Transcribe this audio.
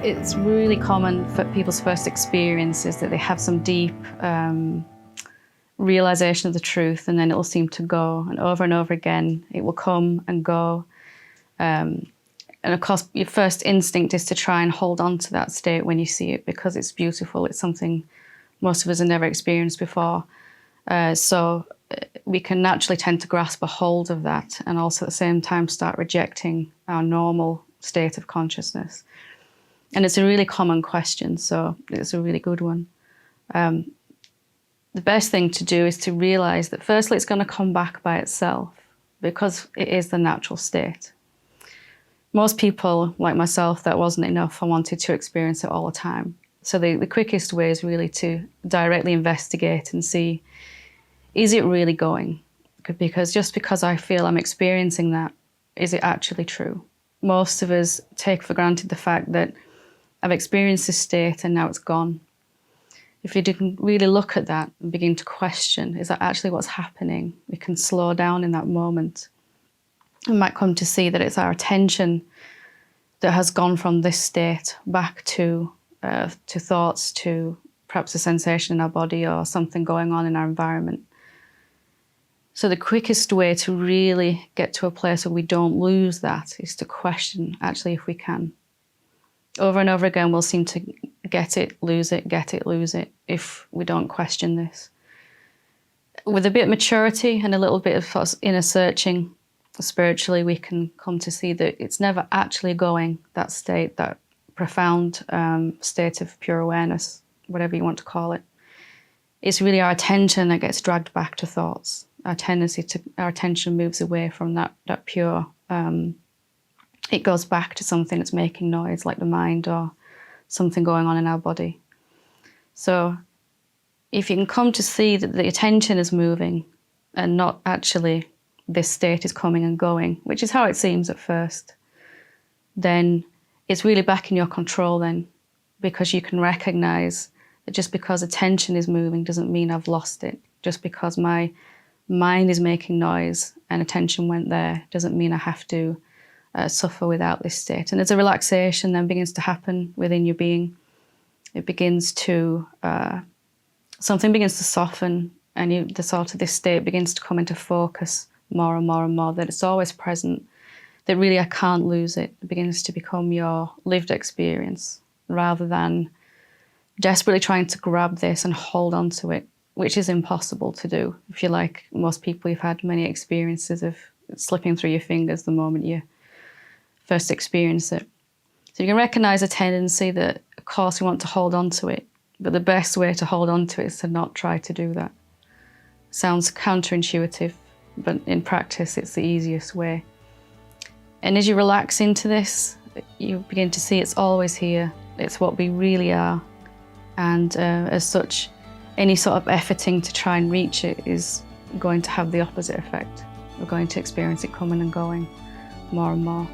It's really common for people's first experiences that they have some deep realization of the truth, and then it will seem to go, and over again it will come and go. And of course, your first instinct is to try and hold on to that state when you see it, because it's beautiful. It's something most of us have never experienced before. So we can naturally tend to grasp a hold of that, and also at the same time start rejecting our normal state of consciousness. And it's a really common question, so it's a really good one. The best thing to do is to realize that firstly it's going to come back by itself, because it is the natural state. Most people, like myself, that wasn't enough. I wanted to experience it all the time. So the quickest way is really to directly investigate and see, is it really going? Because just because I feel I'm experiencing that, is it actually true? Most of us take for granted the fact that I've experienced this state and now it's gone. If you can really look at that and begin to question, is that actually what's happening? We can slow down in that moment. We might come to see that it's our attention that has gone from this state back to thoughts, to perhaps a sensation in our body or something going on in our environment. So the quickest way to really get to a place where we don't lose that is to question, actually, if we can. Over and over again, we'll seem to get it, lose it, get it, lose it, if we don't question this. With a bit of maturity and a little bit of inner searching, spiritually, we can come to see that it's never actually going, that state, that profound state of pure awareness, whatever you want to call it. It's really our attention that gets dragged back to thoughts. Our attention moves away from that pure. It goes back to something that's making noise, like the mind or something going on in our body. So if you can come to see that the attention is moving and not actually this state is coming and going, which is how it seems at first, then it's really back in your control then, because you can recognize that just because attention is moving doesn't mean I've lost it. Just because my mind is making noise and attention went there doesn't mean I have to suffer without this state. And as a relaxation then begins to happen within your being, it begins to, something begins to soften, and this state begins to come into focus more and more and more, that it's always present, that really I can't lose it. It begins to become your lived experience, rather than desperately trying to grab this and hold on to it, which is impossible to do. If you're like most people, you've had many experiences of slipping through your fingers the moment you first experience it. So you can recognize a tendency that, of course, we want to hold on to it, but the best way to hold on to it is to not try to do that. Sounds counterintuitive, but in practice, it's the easiest way. And as you relax into this, you begin to see it's always here. It's what we really are. And as such, any sort of efforting to try and reach it is going to have the opposite effect. We're going to experience it coming and going more and more.